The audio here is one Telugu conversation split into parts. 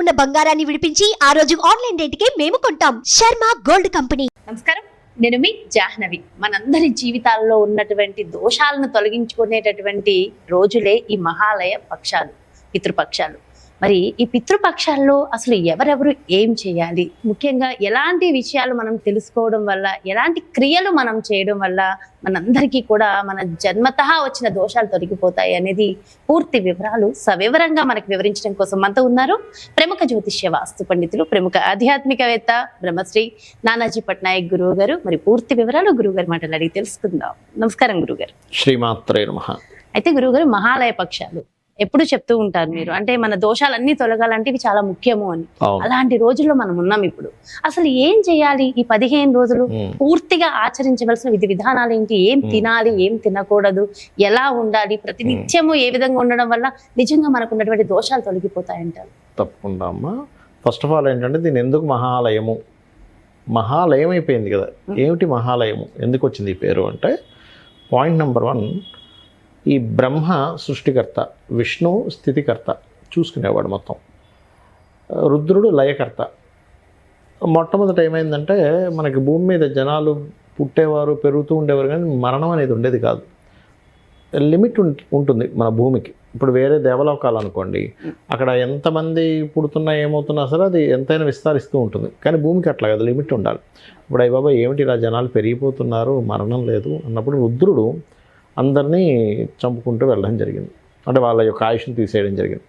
ఉన్న బంగారాన్ని విడిపించి ఆ రోజు ఆన్లైన్ రేటుకే మేము కొంటాం. Sharma gold company. నమస్కారం, నేను మీ జాహ్నవి. మనందరి జీవితాల్లో ఉన్నటువంటి దోషాలను తొలగించుకునేటటువంటి రోజులే ఈ మహాలయ పక్షాలు, పితృపక్షాలు. మరి ఈ పితృపక్షాల్లో అసలు ఎవరెవరు ఏం చేయాలి, ముఖ్యంగా ఎలాంటి విషయాలు మనం తెలుసుకోవడం వల్ల, ఎలాంటి క్రియలు మనం చేయడం వల్ల మనందరికీ కూడా మన జన్మతః వచ్చిన దోషాలు తొలగిపోతాయి అనేది పూర్తి వివరాలు సవివరంగా మనకు వివరించడం కోసం మనతో ఉన్నారు ప్రముఖ జ్యోతిష్య వాస్తు పండితులు, ప్రముఖ ఆధ్యాత్మికవేత్త బ్రహ్మశ్రీ నానాజీ పట్నాయక్ గురువు గారు. మరి పూర్తి వివరాలు గురువు గారు మాటలు అడిగి తెలుసుకుందాం. నమస్కారం గురుగారు. శ్రీమాత్రే నమః. అయితే గురువుగారు, మహాలయ పక్షాలు ఎప్పుడు చెప్తూ ఉంటారు మీరు, అంటే మన దోషాలన్నీ తొలగాలంటే ఇవి చాలా ముఖ్యము అని. అలాంటి రోజుల్లో మనం ఉన్నాం ఇప్పుడు. అసలు ఏం చేయాలి ఈ 15 రోజులు? పూర్తిగా ఆచరించవలసిన విధి విధానాలు ఏంటి? ఏం తినాలి, ఏం తినకూడదు, ఎలా ఉండాలి, ప్రతినిత్యము ఏ విధంగా ఉండడం వల్ల నిజంగా మనకు ఉన్నటువంటి దోషాలు తొలగిపోతాయంటారు? తప్పకుండా అమ్మా. ఫస్ట్ ఆఫ్ ఆల్ ఏంటంటే దీన్ని ఎందుకు మహాలయము, మహాలయం అయిపోయింది కదా. ఏమిటి మహాలయము, ఎందుకు వచ్చింది ఈ పేరు అంటే, పాయింట్ నెంబర్ 1, ఈ బ్రహ్మ సృష్టికర్త, విష్ణు స్థితికర్త, చూసుకునేవాడు మొత్తం, రుద్రుడు లయకర్త. మొట్టమొదట ఏమైందంటే మనకి భూమి మీద జనాలు పుట్టేవారు, పెరుగుతూ ఉండేవారు, కానీ మరణం అనేది ఉండేది కాదు. లిమిట్ ఉంటుంది మన భూమికి. ఇప్పుడు వేరే దేవలోకాలు అనుకోండి, అక్కడ ఎంతమంది పుడుతున్నా ఏమవుతున్నా సరే అది ఎంతైనా విస్తరిస్తూ ఉంటుంది. కానీ భూమికి అట్లా కదా, లిమిట్ ఉండాలి. ఇప్పుడు అయ్య బాబా ఏమిటి ఇలా జనాలు పెరిగిపోతున్నారు, మరణం లేదు అన్నప్పుడు రుద్రుడు అందరినీ చంపుకుంటూ వెళ్ళడం జరిగింది. అంటే వాళ్ళ యొక్క ఆయుష్ని తీసేయడం జరిగింది.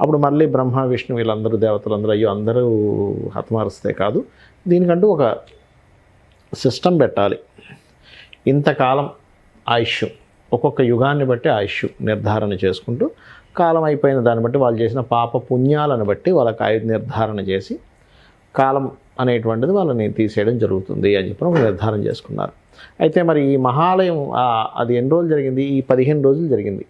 అప్పుడు మళ్ళీ బ్రహ్మ విష్ణు వీళ్ళందరూ దేవతలు అందరూ అయ్యో అందరూ హతమారుస్తే కాదు, దీనికంటూ ఒక సిస్టమ్ పెట్టాలి. ఇంతకాలం ఆయుష్, ఒక్కొక్క యుగాన్ని బట్టి ఆయుష్ నిర్ధారణ చేసుకుంటూ, కాలం అయిపోయిన దాన్ని బట్టి వాళ్ళు చేసిన పాప పుణ్యాలను బట్టి వాళ్ళకి ఆయుధ నిర్ధారణ చేసి కాలం అనేటువంటిది వాళ్ళని తీసేయడం జరుగుతుంది అని చెప్పి నిర్ధారణ చేసుకున్నారు. అయితే మరి ఈ మహాలయం అది ఎన్ని రోజులు జరిగింది? ఈ 15 రోజులు జరిగింది.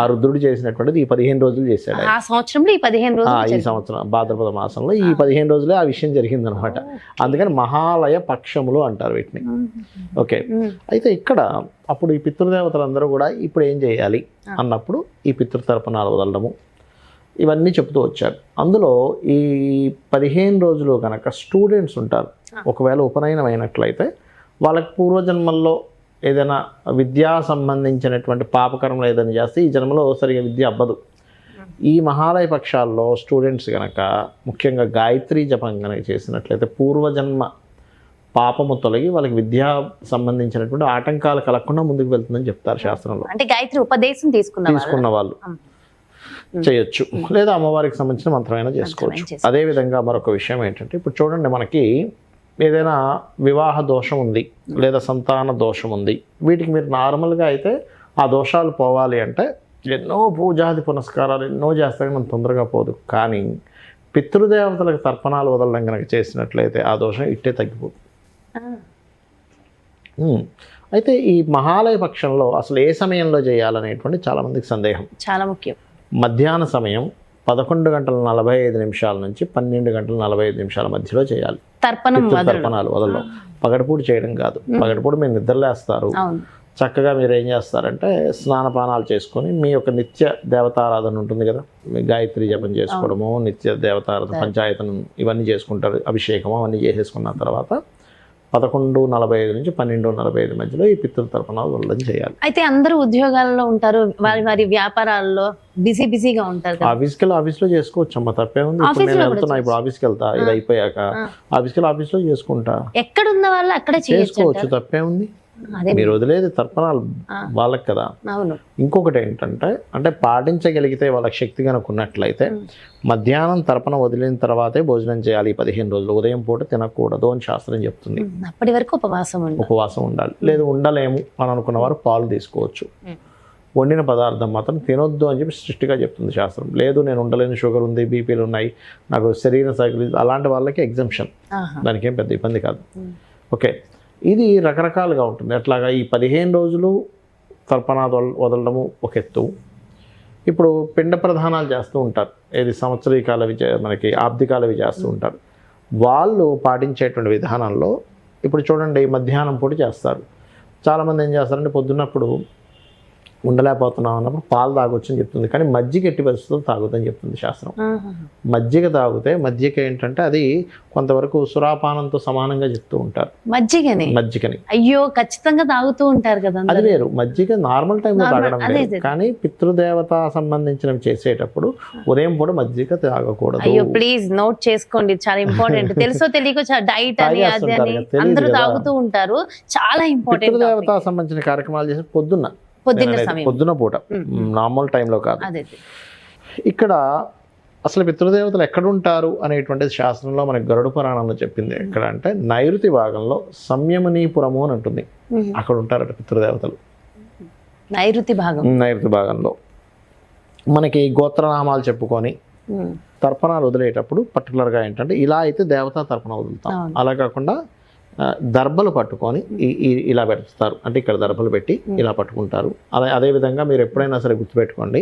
ఆ రుద్రుడు చేసినటువంటిది ఈ 15 రోజులు చేశాడు. ఆ సంవత్సరంలో ఈ 15 రోజులు, ఈ సంవత్సరం భాద్రపద మాసంలో ఈ 15 రోజులే ఆ విషయం జరిగింది అనమాట. అందుకని మహాలయ పక్షములు అంటారు వీటిని. ఓకే. అయితే ఇక్కడ అప్పుడు ఈ పితృదేవతలందరూ కూడా ఇప్పుడు ఏం చేయాలి అన్నప్పుడు ఈ పితృతర్పణాలు వదలడము ఇవన్నీ చెప్తూ వచ్చారు. అందులో ఈ 15 రోజులు కనుక స్టూడెంట్స్ ఉంటారు, ఒకవేళ ఉపనయనం అయినట్లయితే వాళ్ళకి పూర్వజన్మల్లో ఏదైనా విద్యా సంబంధించినటువంటి పాపకర్మలు ఏదైనా చేస్తే ఈ జన్మలో సరిగా విద్య అవ్వదు. ఈ మహాలయ పక్షాల్లో స్టూడెంట్స్ కనుక ముఖ్యంగా గాయత్రీ జపం కనుక చేసినట్లయితే పూర్వజన్మ పాపము తొలగి వాళ్ళకి విద్యా సంబంధించినటువంటి ఆటంకాలు కలగకుండా ముందుకు వెళ్తుందని చెప్తారు శాస్త్రంలో. అంటే గాయత్రి ఉపదేశం తీసుకున్న వాళ్ళు చేయొచ్చు, లేదా అమ్మవారికి సంబంధించిన మంత్రమైనా చేసుకోవచ్చు. అదేవిధంగా మరొక విషయం ఏంటంటే, ఇప్పుడు చూడండి, మనకి ఏదైనా వివాహ దోషం ఉంది లేదా సంతాన దోషం ఉంది, వీటికి మీరు నార్మల్గా అయితే ఆ దోషాలు పోవాలి అంటే ఎన్నో పూజాది పునస్కారాలు ఎన్నో చేస్తే మనం తొందరగా పోదు. కానీ పితృదేవతలకు తర్పణాలు వదలడం కనుక చేసినట్లయితే ఆ దోషం ఇట్టే తగ్గిపోతుంది. అయితే ఈ మహాలయ పక్షంలో అసలు ఏ సమయంలో చేయాలనేటువంటి చాలామందికి సందేహం. చాలా ముఖ్యం. మధ్యాహ్న సమయం 11:45 నుంచి 12:45 మధ్యలో చేయాలి తర్పణాలు వదలడం. పగటిపూట చేయడం కాదు. పగటిపూట మీరు నిద్రలేస్తారు, చక్కగా మీరు ఏం చేస్తారంటే స్నానపానాలు చేసుకొని మీ యొక్క నిత్య దేవతారాధన ఉంటుంది కదా, గాయత్రి జపం చేసుకోవడము, నిత్య దేవతారాధన పంచాయతనం ఇవన్నీ చేసుకుంటారు, అభిషేకము అవన్నీ చేసేసుకున్న తర్వాత 11:45 నుంచి 12:45 మధ్యలో ఈ పితృతర్పణాలు వదలడం చేయాలి. అయితే అందరూ ఉద్యోగాల్లో ఉంటారు, వారి వ్యాపారాల్లో బిజీగా ఉంటారు. ఆఫీస్లో చేసుకోవచ్చు అమ్మ, తప్పే ఉంది. ఇప్పుడు నేను వెళ్తున్నా, ఇప్పుడు ఆఫీస్కి వెళ్తా, ఇది అయిపోయాక ఆఫీస్లో చేసుకుంటా, ఎక్కడున్న వాళ్ళు అక్కడే చేసుకోవచ్చు, తప్పే ఉంది. మీరు వదిలేది తర్పణాలు వాళ్ళకి కదా. ఇంకొకటి ఏంటంటే, అంటే పాటించగలిగితే వాళ్ళకి శక్తి కనుక ఉన్నట్లయితే మధ్యాహ్నం తర్పణ వదిలిన తర్వాతే భోజనం చేయాలి. 15 రోజులు ఉదయం పూట తినకూడదు అని శాస్త్రం చెప్తుంది. అప్పటి వరకు ఉపవాసం ఉండాలి. లేదు ఉండలేము అని అనుకున్న వారు పాలు తీసుకోవచ్చు. వండిన పదార్థం మాత్రం తినొద్దు అని చెప్పి స్ట్రిక్ట్గా చెప్తుంది శాస్త్రం. లేదు నేను ఉండలేని, షుగర్ ఉంది, బీపీలు ఉన్నాయి, నాకు శరీర సైకిల్, అలాంటి వాళ్ళకి ఎగ్జంప్షన్, దానికి ఏం పెద్ద ఇబ్బంది కాదు. ఓకే. ఇది రకరకాలుగా ఉంటుంది. అట్లాగా ఈ 15 రోజులు తర్పణాలు వదలడము ఒక ఎత్తు. ఇప్పుడు పిండ ప్రధానాలు చేస్తూ ఉంటారు, ఏది సంవత్సరీకాలవి మనకి ఆబ్దికాలవి చేస్తూ ఉంటారు. వాళ్ళు పాటించేటువంటి విధానంలో ఇప్పుడు చూడండి, మధ్యాహ్నం పూట చేస్తారు. చాలామంది ఏం చేస్తారంటే పొద్దున్నప్పుడు ఉండలేకపోతున్నాం అన్నప్పుడు పాలు తాగొచ్చు అని చెప్తుంది, కానీ మజ్జిగ ఎట్టి పరిస్థితుల్లో తాగుదని చెప్తుంది శాస్త్రం. మజ్జిగ తాగితే మజ్జిగ ఏంటంటే అది కొంతవరకు సురాపానంతో సమానంగా చెప్తూ ఉంటారు. మజ్జిగని అయ్యో ఖచ్చితంగా తాగుతూ ఉంటారు కదా. అది వేరు, మజ్జిగ నార్మల్ టైంలో తాగడం వేరు, కానీ పితృదేవత సంబంధించినవి చేసేటప్పుడు ఉదయం పూట మజ్జిగ తాగకూడదు. అయ్యో ప్లీజ్ నోట్ చేసుకోండి, చాలా ఇంపార్టెంట్. తెలుసో తెలియక డైట్ అని అది అని అందరూ తాగుతూ ఉంటారు, చాలా ఇంపార్టెంట్. పితృదేవత సంబంధించిన కార్యక్రమాలు చేసి పొద్దున పూట, నార్మల్ టైంలో కాదు. ఇక్కడ అసలు పితృదేవతలు ఎక్కడుంటారు అనేటువంటిది శాస్త్రంలో మనకి గరుడ పురాణంలో చెప్పింది. ఎక్కడ అంటే నైరుతి భాగంలో సంయమనీపురము అని ఉంటుంది, అక్కడ ఉంటారట పితృదేవతలు. నైరుతి భాగంలో మనకి గోత్రనామాలు చెప్పుకొని తర్పణాలు వదిలేటప్పుడు పర్టికులర్గా ఏంటంటే ఇలా అయితే దేవతా తర్పణ వదులుతాం, అలా కాకుండా దర్భలు పట్టుకొని ఇలా పెడతారు, అంటే ఇక్కడ దర్భలు పెట్టి ఇలా పట్టుకుంటారు. అదేవిధంగా మీరు ఎప్పుడైనా సరే గుర్తుపెట్టుకోండి,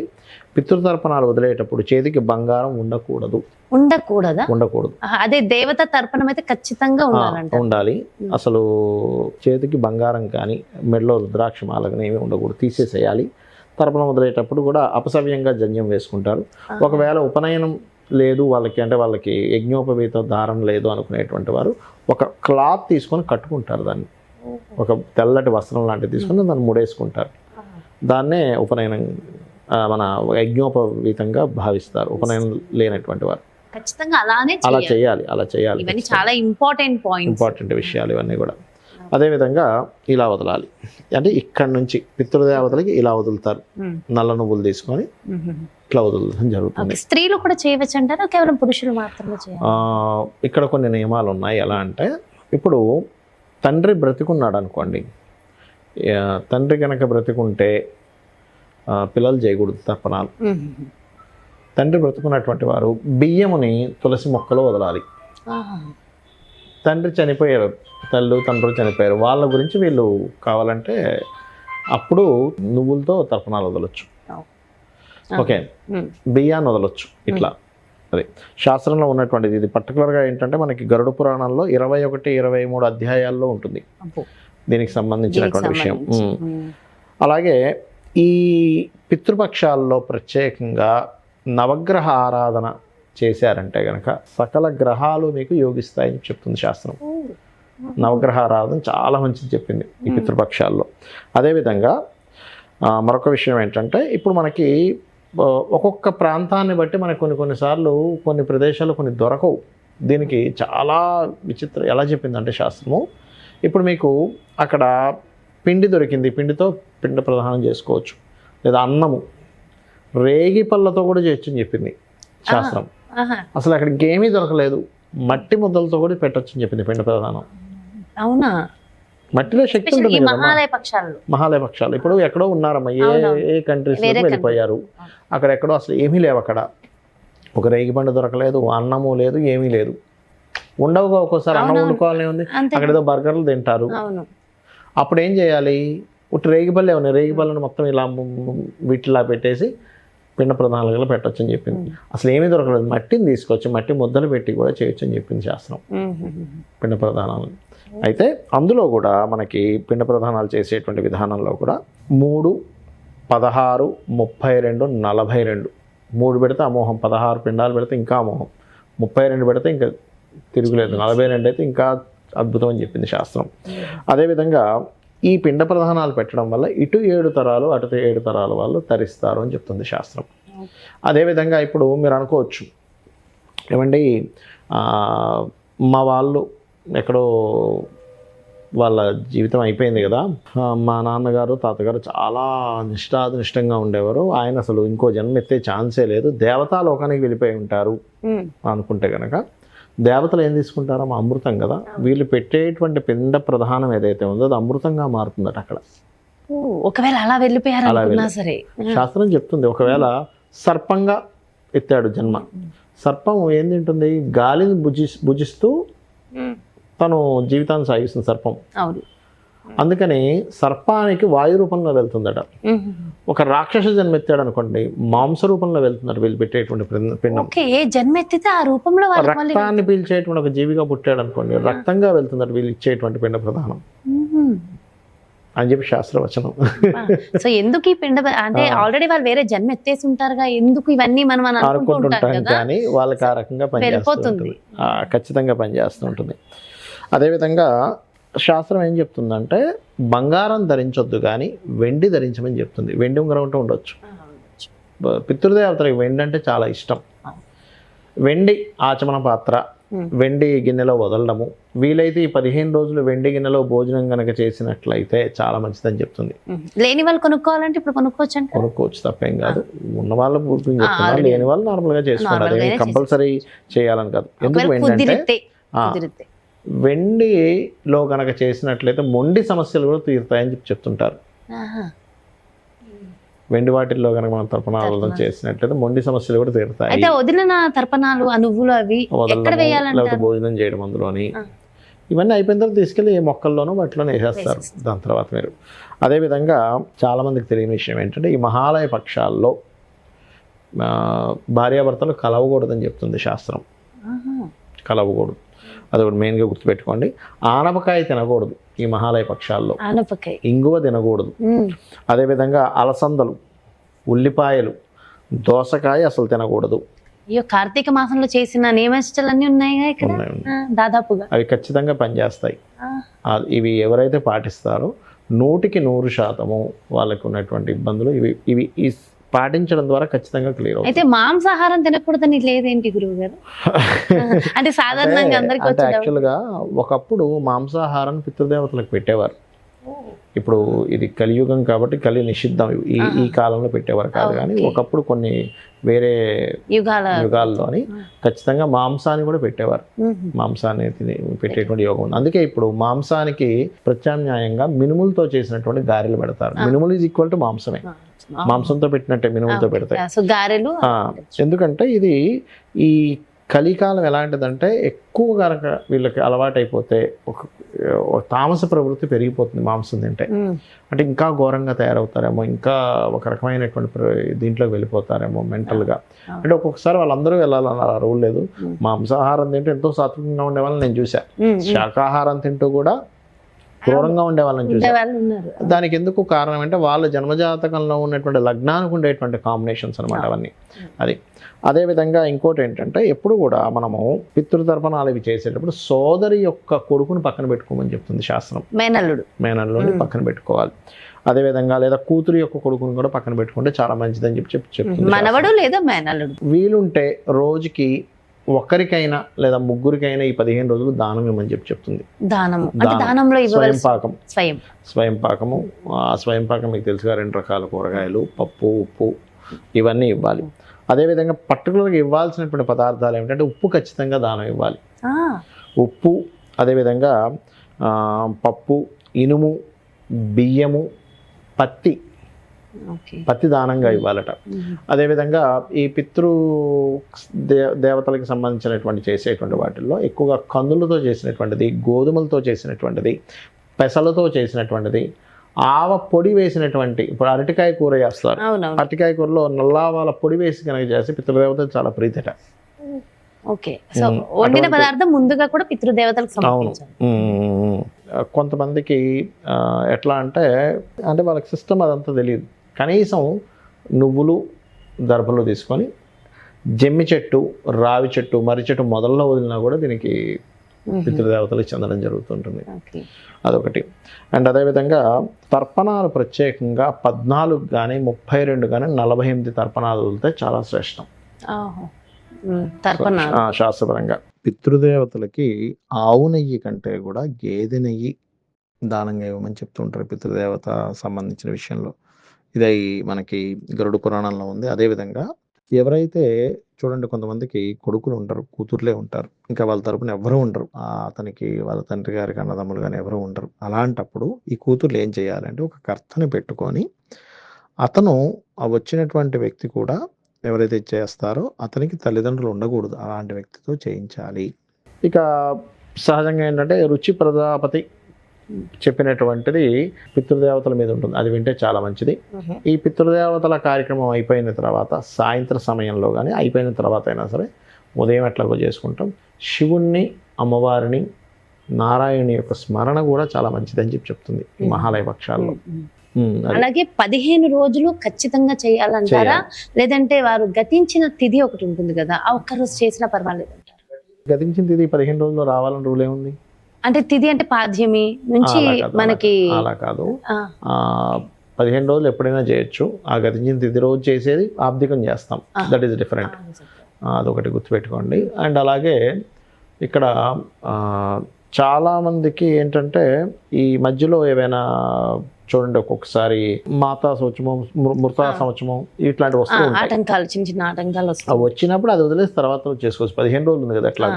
పితృతర్పణాలు వదిలేటప్పుడు చేతికి బంగారం ఉండకూడదు. అదే దేవత తర్పణం అయితే ఖచ్చితంగా ఉండాలి. అసలు చేతికి బంగారం కానీ మెడలో రుద్రాక్ష మాల కానీ ఏమీ ఉండకూడదు, తీసేసేయాలి. తర్పణం వదిలేటప్పుడు కూడా అపసవ్యంగా జన్యం వేసుకుంటారు. ఒకవేళ ఉపనయనం లేదు వాళ్ళకి, అంటే వాళ్ళకి యజ్ఞోపవీత దారం లేదు అనుకునేటువంటి వారు ఒక క్లాత్ తీసుకొని కట్టుకుంటారు, దాన్ని ఒక తెల్లటి వస్త్రం లాంటివి తీసుకొని దాన్ని ముడేసుకుంటారు. దాన్నే ఉపనయనం మన యజ్ఞోపవీతంగా భావిస్తారు ఉపనయనం లేనటువంటి వారు. అలా చేయాలి. చాలా ఇంపార్టెంట్ విషయాలు ఇవన్నీ కూడా. అదేవిధంగా ఇలా వదలాలి, అంటే ఇక్కడ నుంచి పితృదేవతలకి ఇలా వదులుతారు, నల్ల నువ్వులు తీసుకొని ఇట్లా వదలడం జరుగుతుంది. స్త్రీలు కూడా చేయవచ్చు అంటారా, కేవలం పురుషులు మాత్రమే చేయాలి? ఇక్కడ కొన్ని నియమాలు ఉన్నాయి. ఎలా అంటే ఇప్పుడు తండ్రి బ్రతికున్నాడు అనుకోండి, తండ్రి కనుక బ్రతికుంటే పిల్లలు చేయకూడదు తర్పణాలు. తండ్రి బ్రతుకున్నటువంటి వారు బియ్యముని తులసి మొక్కలో వదలాలి. తండ్రి చనిపోయారు, తండ్రులు చనిపోయారు, వాళ్ళ గురించి వీళ్ళు కావాలంటే అప్పుడు నువ్వులతో తర్పణాలు వదలొచ్చు. ఓకే, బియ్యాన్ని వదలొచ్చు. ఇట్లా అది శాస్త్రంలో ఉన్నటువంటిది. ఇది పర్టికులర్గా ఏంటంటే మనకి గరుడ పురాణంలో 21, 23 అధ్యాయాల్లో ఉంటుంది దీనికి సంబంధించినటువంటి విషయం. అలాగే ఈ పితృపక్షాల్లో ప్రత్యేకంగా నవగ్రహ ఆరాధన చేశారంటే కనుక సకల గ్రహాలు మీకు యోగిస్తాయని చెప్తుంది శాస్త్రం. నవగ్రహ ఆరాధన చాలా మంచిది చెప్పింది ఈ పితృపక్షాల్లో. అదేవిధంగా మరొక విషయం ఏంటంటే ఇప్పుడు మనకి ఒక్కొక్క ప్రాంతాన్ని బట్టి మనకు కొన్నిసార్లు కొన్ని ప్రదేశాలు కొన్ని దొరకవు. దీనికి చాలా విచిత్రం ఎలా చెప్పిందంటే శాస్త్రము, ఇప్పుడు మీకు అక్కడ పిండి దొరికింది, పిండితో పిండ ప్రదానం చేసుకోవచ్చు, లేదా అన్నము రేగి పళ్ళతో కూడా చేయొచ్చు అని చెప్పింది శాస్త్రం. అసలు అక్కడ ఇంకేమీ దొరకలేదు, మట్టి ముద్దలతో కూడా పెట్టచ్చు అని చెప్పింది పిండ ప్రదానం. అవునా? మట్టిలో శక్తి ఉంటుంది కదా. మహాలయ పక్షాలు ఇప్పుడు ఎక్కడో ఉన్నారమ్మా, ఏ కంట్రీస్ వెళ్ళిపోయారు, అక్కడెక్కడో అసలు ఏమీ లేవు. అక్కడ ఒక రేగి పండు దొరకలేదు, అన్నము లేదు, ఏమీ లేదు. ఉండవుగా, ఒక్కోసారి అన్నం వండుకోవాలని ఉంది, అక్కడ ఏదో బర్గర్లు తింటారు. అప్పుడు ఏం చేయాలి, ఉట్టి రేగిపళ్ళు ఏమన్నా రేగిపళ్ళను మొత్తం ఇలా వీటిలా పెట్టేసి పిండ ప్రధానాలుగా పెట్టచ్చు అని చెప్పింది. అసలు ఏమీ దొరకలేదు, మట్టిని తీసుకొచ్చి మట్టి ముద్దలు పెట్టి కూడా చేయొచ్చు అని చెప్పింది శాస్త్రం పిండ ప్రధానాలు. అయితే అందులో కూడా మనకి పిండ ప్రధానాలు చేసేటువంటి విధానంలో కూడా 3, 16, 32, 42 3 పెడితే అమోహం, 16 పిండాలు పెడితే ఇంకా అమోహం, 32 పెడితే ఇంకా తిరుగులేదు, 42 అయితే ఇంకా అద్భుతం అని చెప్పింది శాస్త్రం. అదేవిధంగా ఈ పిండ ప్రధానాలు పెట్టడం వల్ల ఇటు 7 తరాలు అటు 7 తరాల వాళ్ళు తరిస్తారు అని చెప్తుంది శాస్త్రం. అదేవిధంగా ఇప్పుడు మీరు అనుకోవచ్చు, ఏమండి మా వాళ్ళు ఎక్కడో వాళ్ళ జీవితం అయిపోయింది కదా, మా నాన్నగారు తాతగారు చాలా నిష్ఠానిష్టంగా ఉండేవారు, ఆయన అసలు ఇంకో జన్మ ఎత్తే ఛాన్సే లేదు, దేవతా లోకానికి వెళ్ళిపోయి ఉంటారు అనుకుంటే కనుక దేవతలు ఏం తీసుకుంటారో అమృతం కదా, వీళ్ళు పెట్టేటువంటి పిండ ప్రధానం ఏదైతే ఉందో అది అమృతంగా మారుతుందట అక్కడ. ఒకవేళ అలా వెళ్ళిపోయారు సరే శాస్త్రం చెప్తుంది. ఒకవేళ సర్పంగా ఎత్తాడు జన్మ, సర్పం ఏం తింటుంది, గాలిని భుజిస్తూ తను జీవితాన్ని సాగిస్తుంది సర్పం. అందుకని సర్పానికి వాయు రూపంలో వెళ్తుందట. ఒక రాక్షస జన్మ ఎత్తాడు అనుకోండి, మాంస రూపంలో వెళ్తుందట వీళ్ళు పెట్టేటువంటి పిండం. రక్తాన్ని పీల్చేటువంటి ఒక జీవిగా పుట్టాడు అనుకోండి, రక్తంగా వెళ్తుందట వీళ్ళు ఇచ్చేటువంటి పిండ ప్రధానం. అని చెప్పి శాస్త్రవచనం. సో ఎందుకు ఈ పిండ అంటే ఆల్రెడీ వాళ్ళు వేరే జన్మ ఎత్తేసి ఉంటారుగా, ఎందుకు ఇవన్నీ మనం అని అనుకుంటుంటాం అనుకుంటుంటాం కదా, కానీ వాళ్ళకి ఆ రకంగా వెళ్ళిపోతుంది. పనిచేస్తుంది, ఖచ్చితంగా పనిచేస్తూ ఉంటుంది. అదేవిధంగా శాస్త్రం ఏం చెప్తుందంటే బంగారం ధరించొద్దు కానీ వెండి ధరించమని చెప్తుంది. వెండి ఉంగరం ఉంటే ఉండొచ్చు. పితృదేవతలకు వెండి అంటే చాలా ఇష్టం. వెండి ఆచమన పాత్ర, వెండి గిన్నెలో వదలడము, వీలైతే ఈ 15 రోజులు వెండి గిన్నెలో భోజనం కనుక చేసినట్లయితే చాలా మంచిదని చెప్తుంది. లేని వాళ్ళు కొనుక్కోవాలంటే ఇప్పుడు కొనుక్కోవచ్చు అంటే కొనుక్కోవచ్చు, తప్పేం కాదు. ఉన్న వాళ్ళు పూర్తిగా చెప్తున్నారు, లేని వాళ్ళు నార్మల్గా చేసుకుంటారు, అదేమి కంపల్సరీ చేయాలని కాదు. ఎందుకు వెండి అంటే వెండిలో కనుక చేసినట్లయితే మొండి సమస్యలు కూడా తీరుతాయని చెప్పి చెప్తుంటారు. వెండి వాటిల్లో కనుక మనం తర్పణాలు చేసినట్లయితే మొండి సమస్యలు కూడా తీరుతాయి. అయితే వదిలిన తర్పణాలు ఆ నువ్వులు అవి ఎక్కడ వేయాలంటే లేకపోతే భోజనం చేయడం అందులోని, ఇవన్నీ అయిపోయిన తర్వాత తీసుకెళ్ళి ఏ మొక్కల్లోనూ వాటిలోనే వేసేస్తారు దాని తర్వాత మీరు. అదేవిధంగా చాలామందికి తెలియని విషయం ఏంటంటే ఈ మహాలయ పక్షాల్లో భార్యాభర్తలు కలవకూడదని చెప్తుంది శాస్త్రం. కలవకూడదు, అది ఒకటి మెయిన్గా గుర్తుపెట్టుకోండి. ఆనపకాయ తినకూడదు ఈ మహాలయ పక్షాల్లో, ఇంగువ తినకూడదు. అదేవిధంగా అలసందలు, ఉల్లిపాయలు, దోసకాయ అసలు తినకూడదు. అయ్యో, కార్తీక మాసంలో చేసిన నియమనిష్టలన్నీ ఉన్నాయిగా ఇక్కడ దాదాపుగా, అవి ఖచ్చితంగా పనిచేస్తాయి. ఇవి ఎవరైతే పాటిస్తారో 100% వాళ్ళకు ఉన్నటువంటి ఇబ్బందులు ఇవి పాటించడం ద్వారా ఖచ్చితంగా క్లియర్ అవుతుంది. అయితే మాంసాహారం తినకూడదని లేదేంటి గురువు గారు? అంటే సాధారణంగా అందరికీ యాక్చువల్గా ఒకప్పుడు మాంసాహారం పితృదేవతలకు పెట్టేవారు. ఇప్పుడు ఇది కలియుగం కాబట్టి కలి నిషిద్ధం ఈ కాలంలో పెట్టేవారు కాదు, కానీ ఒకప్పుడు కొన్ని వేరే యుగాల్లోని ఖచ్చితంగా మాంసాన్ని కూడా పెట్టేవారు. మాంసాన్ని పెట్టేటువంటి యోగం ఉంది. అందుకే ఇప్పుడు మాంసానికి ప్రత్యామ్నాయంగా మినుములతో చేసినటువంటి గారెలు పెడతారు. మినుములు ఈజ్ ఈక్వల్ టు మాంసమే, మాంసంతో పెట్టినట్టే మినుములతో పెడతాయి. ఎందుకంటే ఇది ఈ కలికాలం ఎలాంటిదంటే ఎక్కువ కనుక వీళ్ళకి అలవాటైపోతే ఒక తామస ప్రవృత్తి పెరిగిపోతుంది మాంసం తింటే. అంటే ఇంకా ఘోరంగా తయారవుతారేమో, ఇంకా ఒక రకమైనటువంటి దీంట్లోకి వెళ్ళిపోతారేమో మెంటల్గా. అంటే ఒక్కొక్కసారి వాళ్ళందరూ వెళ్ళాలన్న రూల్ లేదు. మాంసాహారం తింటూ ఎంతో సాత్వికంగా ఉండే వాళ్ళని నేను చూసా, శాకాహారం తింటూ కూడా క్రూరంగా ఉండే వాళ్ళని చూసారు. దానికి ఎందుకు కారణం అంటే వాళ్ళ జన్మజాతకంలో ఉన్నటువంటి లగ్నానికి ఉండేటువంటి కాంబినేషన్స్ అనమాట అవన్నీ. అదేవిధంగా ఇంకోటి ఏంటంటే ఎప్పుడు కూడా మనము పితృతర్పణాలు ఇవి చేసేటప్పుడు సోదరి యొక్క కొడుకుని పక్కన పెట్టుకోమని చెప్తుంది శాస్త్రం. మేనల్లుని పక్కన పెట్టుకోవాలి. అదేవిధంగా లేదా కూతురు యొక్క కొడుకుని కూడా పక్కన పెట్టుకుంటే చాలా మంచిదని చెప్తుంది. మనవడు లేదా మేనల్లుడు వీలుంటే రోజుకి ఒక్కరికైనా లేదా ముగ్గురికైనా ఈ 15 రోజులు దానం ఇవ్వమని చెప్తుంది. స్వయం పాకము. ఆ స్వయం పాకం మీకు తెలుసుగా 2 రకాల కూరగాయలు, పప్పు, ఉప్పు, ఇవన్నీ ఇవ్వాలి. అదేవిధంగా పర్టికులర్గా ఇవ్వాల్సినటువంటి పదార్థాలు ఏమిటంటే ఉప్పు ఖచ్చితంగా దానం ఇవ్వాలి. ఉప్పు, అదేవిధంగా పప్పు, ఇనుము, బియ్యము, పత్తి దానంగా ఇవ్వాలట. అదేవిధంగా ఈ దేవతలకు సంబంధించినటువంటి చేసేటువంటి వాటిల్లో ఎక్కువగా కందులతో చేసినటువంటిది, గోధుమలతో చేసినటువంటిది, పెసలతో చేసినటువంటిది, ఆవ పొడి వేసినటువంటి, ఇప్పుడు అరటికాయ కూర చేస్తారు, అరటికాయ కూరలో నల్లావాల పొడి వేసి కనుక చేసి పితృదేవతలు చాలా ప్రీతిట. కొంతమందికి ఎట్లా అంటే వాళ్ళకి సిస్టమ్ అదంతా తెలియదు. కనీసం నువ్వులు, దర్భలు తీసుకొని జమ్మి చెట్టు, రావి చెట్టు, మర్రి చెట్టు మొదల్లో వదిలినా కూడా దీనికి పితృదేవతలకు చెందడం జరుగుతుంటుంది. అదొకటి. అండ్ అదేవిధంగా తర్పణాలు ప్రత్యేకంగా 14 కానీ 32 కానీ 48 తర్పణాలు వదిలితే చాలా శ్రేష్టం శాస్త్రపరంగా. పితృదేవతలకి ఆవు నెయ్యి కంటే కూడా గేదె నెయ్యి దానంగా ఇవ్వమని చెప్తుంటారు పితృదేవత సంబంధించిన విషయంలో. ఇది మనకి గరుడ పురాణంలో ఉంది. అదేవిధంగా ఎవరైతే చూడండి, కొంతమందికి కొడుకులు ఉంటారు, కూతుర్లే ఉంటారు, ఇంకా వాళ్ళ తరపున ఎవరు ఉండరు, అతనికి వాళ్ళ తండ్రి గారికి అన్నదమ్ములు కానీ ఎవరు ఉండరు. అలాంటప్పుడు ఈ కూతుర్లు ఏం చేయాలంటే ఒక కర్తని పెట్టుకొని అతను వచ్చినటువంటి వ్యక్తి కూడా ఎవరైతే చేస్తారో అతనికి తల్లిదండ్రులు ఉండకూడదు, అలాంటి వ్యక్తితో చేయించాలి. ఇక సహజంగా ఏంటంటే రుచి ప్రజాపతి చెప్పినటువంటిది పితృదేవతల మీద ఉంటుంది, అది వింటే చాలా మంచిది. ఈ పితృదేవతల కార్యక్రమం అయిపోయిన తర్వాత సాయంత్రం సమయంలో కానీ అయిపోయిన తర్వాత అయినా సరే ఉదయం ఎట్లాగో చేసుకుంటాం. శివుణ్ణి, అమ్మవారిని నారాయణి యొక్క స్మరణ కూడా చాలా మంచిదని చెప్తుంది ఈ మహాలయ పక్షాల్లో. అది అలాగే 15 రోజులు ఖచ్చితంగా చేయాలంటారా, లేదంటే వారు గతించిన తిథి ఒకటి ఉంటుంది కదా, ఆ ఒక్కరోజు చేసినా పర్వాలేదు అంటారు? గతించిన తిథి 15 రోజుల్లో రావాలని రూల్ ఏముంది? అంటే తిథి అంటే పాద్యమి నుంచి మనకి అలా కాదు, 15 రోజులు ఎప్పుడైనా చేయొచ్చు. ఆ గతించిన తిథి రోజు చేసేది ఆబ్దికం చేస్తాం, దట్ ఈస్ డిఫరెంట్. అదొకటి గుర్తుపెట్టుకోండి. అండ్ అలాగే ఇక్కడ చాలామందికి ఏంటంటే ఈ మధ్యలో ఏవైనా చూడండి, ఒక్కొక్కసారి మాతా సంవత్సరం, మృతా సంవత్సరం ఇట్లాంటి వస్తువులు ఆటంకాలు, చిన్న చిన్న ఆటంకాలు అవి వచ్చినప్పుడు అది వదిలేసి తర్వాత చేసుకోవచ్చు. 15 రోజులు ఉంది కదా, ఎట్లా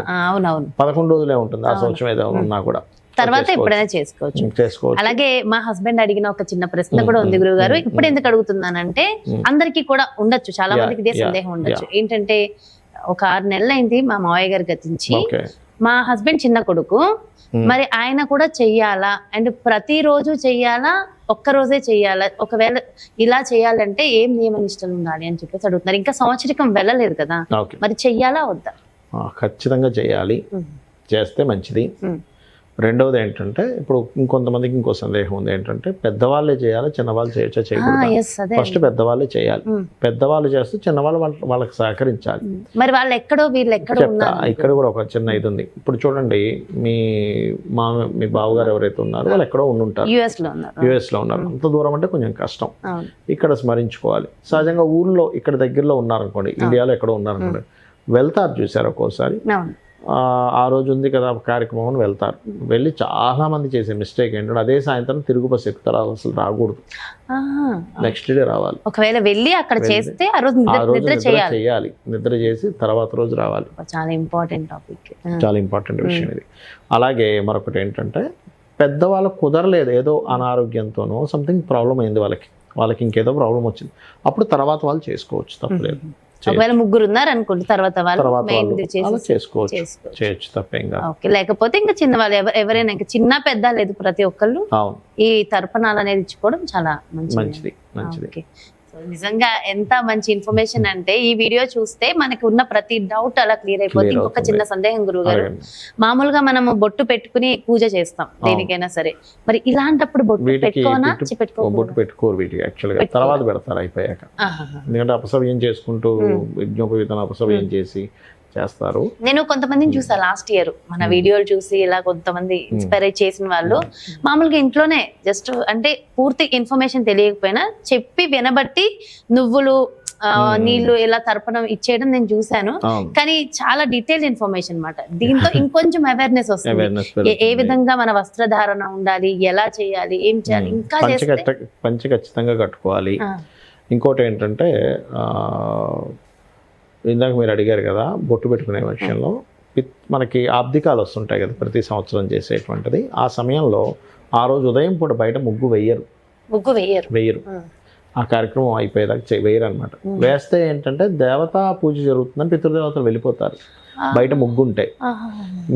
11 రోజులే ఉంటుంది ఆ సంవత్సరం ఏదో ఉన్నా కూడా, తర్వాత ఎప్పుడైనా చేసుకోవచ్చు. అలాగే మా హస్బెండ్ అడిగిన ఒక చిన్న ప్రశ్న కూడా ఉంది గురువు గారు. ఇప్పుడు ఎందుకు అడుగుతున్నానంటే అందరికీ కూడా ఉండొచ్చు, చాలా మందికి ఇదే సందేహం ఉండొచ్చు. ఏంటంటే ఒక 6 నెలలు అయింది మా మావయ్య గారు గతించి, మా హస్బెండ్ చిన్న కొడుకు, మరి ఆయన కూడా చెయ్యాలా, అండ్ ప్రతిరోజు చెయ్యాలా, ఒక్కరోజే చెయ్యాలా, ఒకవేళ ఇలా చేయాలంటే ఏం నియమ నిష్టలు ఉండాలి అని చెప్పేసి అడుగుతున్నారు. ఇంకా సంవత్సరికం వెళ్ళలేదు కదా, మరి చెయ్యాలా వద్దా? ఖచ్చితంగా చేయాలి, చేస్తే మంచిది. రెండవది ఏంటంటే, ఇప్పుడు ఇంకొంతమందికి ఇంకో సందేహం ఉంది, ఏంటంటే పెద్దవాళ్ళే చేయాలి, చిన్నవాళ్ళు చేయొచ్చా చేయకూడదు? ఫస్ట్ పెద్దవాళ్ళే చేయాలి. పెద్దవాళ్ళు చేస్తే చిన్నవాళ్ళు వాళ్ళకి సహకరించాలి. మరి వాళ్ళు ఎక్కడో వీళ్ళు ఎక్కడో చెప్తా. ఇక్కడ కూడా ఒక చిన్న ఇది ఉంది. ఇప్పుడు చూడండి, మీ బావగారు ఎవరైతే ఉన్నారో వాళ్ళు ఎక్కడో ఉండుంటారు, యుఎస్ లో ఉన్నారు. అంత దూరం అంటే కొంచెం కష్టం. ఇక్కడ స్మరించుకోవాలి. సహజంగా ఊర్లో ఇక్కడ దగ్గరలో ఉన్నారనుకోండి, ఇండియాలో ఎక్కడో ఉన్నారనుకోండి, వెళ్తారు చూసారు ఒక్కోసారి. ఆ రోజు ఉంది కదా కార్యక్రమం అని వెళ్తారు. వెళ్ళి చాలా మంది చేసే మిస్టేక్ ఏంటంటే అదే సాయంత్రం తిరుగు బస్సు ఎక్కుతారు, అసలు రాకూడదు, నెక్స్ట్ డే రావాలి. ఒకవేళ వెళ్ళి అక్కడ చేస్తే ఆ రోజు నిద్ర చేయాలి, నిద్ర చేసి తర్వాత రోజు రావాలి. చాలా ఇంపార్టెంట్ టాపిక్, చాలా ఇంపార్టెంట్ విషయం ఇది. అలాగే మరొకటి ఏంటంటే, పెద్దవాళ్ళకు కుదరలేదు, ఏదో అనారోగ్యంతోనో సంథింగ్ ప్రాబ్లం అయింది వాళ్ళకి ఇంకేదో ప్రాబ్లం వచ్చింది, అప్పుడు తర్వాత వాళ్ళు చేసుకోవచ్చు, తప్పలేదు. ఒకవేళ ముగ్గురు ఉన్నారు అనుకోండి, తర్వాత చేయొచ్చు, తప్పేం కాదు. లేకపోతే ఇంకా చిన్న వాళ్ళు ఎవరైనా, ఇంకా చిన్న పెద్ద లేదు, ప్రతి ఒక్కళ్ళు ఈ తర్పణాలు అనేది ఇచ్చుకోవడం చాలా మంచిది. నిజంగా ఎంత మంచి ఇన్ఫర్మేషన్ అంటే, ఈ వీడియో చూస్తే మనకి ఉన్న ప్రతి డౌట్ అలా క్లియర్ అయిపోతుంది. ఇంకొక చిన్న సందేహం గురువు గారు, మామూలుగా మనము బొట్టు పెట్టుకుని పూజ చేస్తాం దేనికైనా సరే, మరి ఇలాంటప్పుడు బొట్టు పెట్టుకోనా? బొట్టు పెట్టుకోరు వీటికి, యాక్చువల్గా తర్వాత పెడతారు అయిపోయాక. ఎందుకంటే అపసవ్యం చేసుకుంటూ యజ్ఞోపవీతం అపసవ్యం చేసి చేస్తారు. నేను కొంతమందిని చూసా లాస్ట్ ఇయర్, మన వీడియోలు చూసి ఇలా కొంతమంది ఇన్స్పైర్ చేసిన వాళ్ళు మామూలుగా ఇంట్లోనే జస్ట్ అంటే పూర్తి ఇన్ఫర్మేషన్ తెలియకపోయినా చెప్పి వినబట్టి నువ్వులు నీళ్లు ఇలా తర్పణం ఇచ్చేయడం నేను చూసాను. కానీ చాలా డీటెయిల్ ఇన్ఫర్మేషన్ అన్నమాట. దీంతో ఇంకొంచెం అవేర్నెస్ వస్తుంది, ఏ విధంగా మన వస్త్రధారణ ఉండాలి, ఎలా చేయాలి, ఏం చేయాలి, ఇంకా పంచ ఖచ్చితంగా కట్టుకోవాలి. ఇంకోటి ఏంటంటే, ఇందాక మీరు అడిగారు కదా బొట్టు పెట్టుకునే విషయంలో, మనకి ఆబ్దికాలు వస్తుంటాయి కదా ప్రతి సంవత్సరం చేసేటువంటిది. ఆ సమయంలో ఆ రోజు ఉదయం పూట బయట ముగ్గు వెయ్యరు. ఆ కార్యక్రమం అయిపోయేదాకా వేయరు అనమాట. వేస్తే ఏంటంటే దేవతా పూజ జరుగుతుందని పితృదేవతలు వెళ్ళిపోతారు బయట ముగ్గు ఉంటే.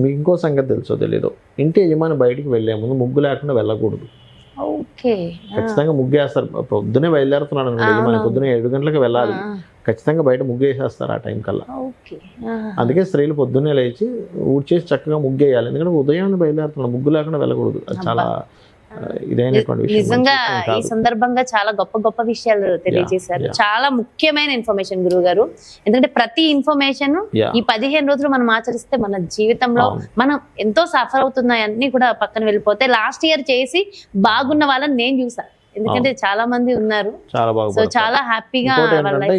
మీకు ఇంకో సంగతి తెలుసో తెలీదు, ఇంటి యజమాని బయటికి వెళ్లే ముందు ముగ్గు లేకుండా వెళ్ళకూడదు. ఖచ్చితంగా ముగ్గు వేస్తారు. పొద్దునే బయలుదేరుతున్నాడు యజమాని, పొద్దునే 7 గంటలకు వెళ్ళాలి, ఖచ్చితంగా బయట ముగ్గు వేసేస్తారు ఆ టైం కల్లా. అందుకే స్త్రీలు పొద్దున్నే లేచి ఊడ్చేసి చక్కగా ముగ్గు వేయాలి, ఎందుకంటే ఉదయాన్నే బయలుదేరుతున్నాడు, ముగ్గు లేకుండా వెళ్ళకూడదు. అది చాలా ఇదైనటువంటి విషయం. నిజంగా ఈ సందర్భంగా చాలా గొప్ప గొప్ప విషయాలు తెలియజేశారు. చాలా ముఖ్యమైన ఇన్ఫర్మేషన్ గురువు గారు. ఎందుకంటే ప్రతి ఇన్ఫర్మేషన్ ఈ 15 రోజులు మనం ఆచరిస్తే మన జీవితంలో మనం ఎంతో సఫర్ అవుతున్నాయి అన్ని కూడా పక్కన వెళ్ళిపోతే, లాస్ట్ ఇయర్ చేసి బాగున్న వాళ్ళని నేను చూసా, ఎందుకంటే చాలా మంది ఉన్నారు, చాలా హ్యాపీగా.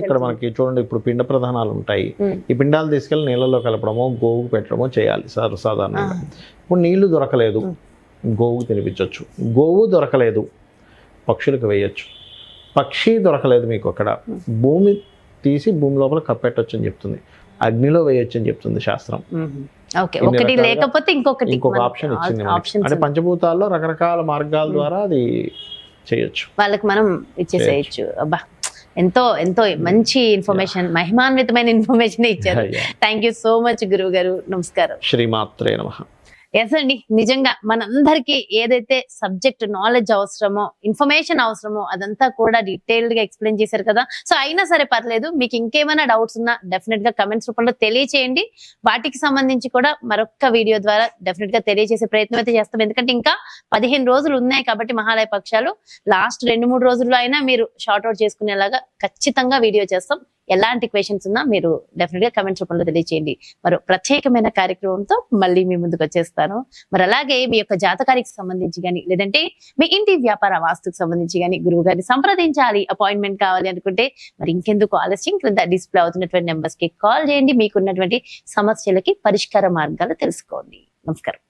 ఇక్కడ మనకి చూడండి, ఇప్పుడు పిండ ప్రధానాలు ఉంటాయి. ఈ పిండాలు తీసుకెళ్లి నీళ్ళలో కలపడమో గోవుకు పెట్టడమో చేయాలి సాధారణంగా. ఇప్పుడు నీళ్లు దొరకలేదు, గోవుకు తినిపించవచ్చు. గోవు దొరకలేదు, పక్షులకు వేయచ్చు. పక్షి దొరకలేదు మీకు, అక్కడ భూమి తీసి భూమి లోపల కప్పెట్టచ్చు అని చెప్తుంది, అగ్నిలో వేయొచ్చు అని చెప్తుంది శాస్త్రం. ఇంకొక ఆప్షన్ ఇచ్చింది. అంటే పంచభూతాల్లో రకరకాల మార్గాల ద్వారా అది చేయొచ్చు, వాళ్ళకి మనం ఇచ్చేసేయచ్చు. అబ్బా, ఎంతో ఎంతో మంచి ఇన్ఫర్మేషన్, మహిమాన్వితమైన ఇన్ఫర్మేషన్ ఇచ్చారు. థ్యాంక్ యూ సో మచ్ గురువు గారు. నమస్కారం. శ్రీమాత్రే నమః. ఎస్ అండి, నిజంగా మనందరికి ఏదైతే సబ్జెక్ట్ నాలెడ్జ్ అవసరమో, ఇన్ఫర్మేషన్ అవసరమో అదంతా కూడా డీటెయిల్డ్ గా ఎక్స్ప్లెయిన్ చేశారు కదా. సో అయినా సరే పర్లేదు, మీకు ఇంకేమైనా డౌట్స్ ఉన్నా డెఫినెట్ గా కమెంట్స్ రూపంలో తెలియచేయండి. వాటికి సంబంధించి కూడా మరొక వీడియో ద్వారా డెఫినెట్ గా తెలియజేసే ప్రయత్నం అయితే చేస్తాం. ఎందుకంటే ఇంకా 15 రోజులు ఉన్నాయి కాబట్టి మహాలయ పక్షాలు, లాస్ట్ 2-3 రోజుల్లో అయినా మీరు షార్ట్ అవుట్ చేసుకునేలాగా ఖచ్చితంగా వీడియో చేస్తాం. ఎలాంటి క్వశ్చన్స్ ఉన్నా మీరు డెఫినెట్ గా కమెంట్స్ రూపంలో తెలియచేయండి. మరో ప్రత్యేకమైన కార్యక్రమంతో మళ్ళీ మీ ముందుకు వచ్చేస్తాను. మరి అలాగే మీ యొక్క జాతకానికి సంబంధించి కానీ, లేదంటే మీ ఇంటి వ్యాపార వాస్తుకు సంబంధించి కానీ గురువు గారిని సంప్రదించాలి, అపాయింట్మెంట్ కావాలి అనుకుంటే మరి ఇంకెందుకు ఆలస్యం, క్రింద డిస్ప్లే అవుతున్నటువంటి నెంబర్స్ కి కాల్ చేయండి. మీకున్నటువంటి సమస్యలకి పరిష్కార మార్గాలు తెలుసుకోండి. నమస్కారం.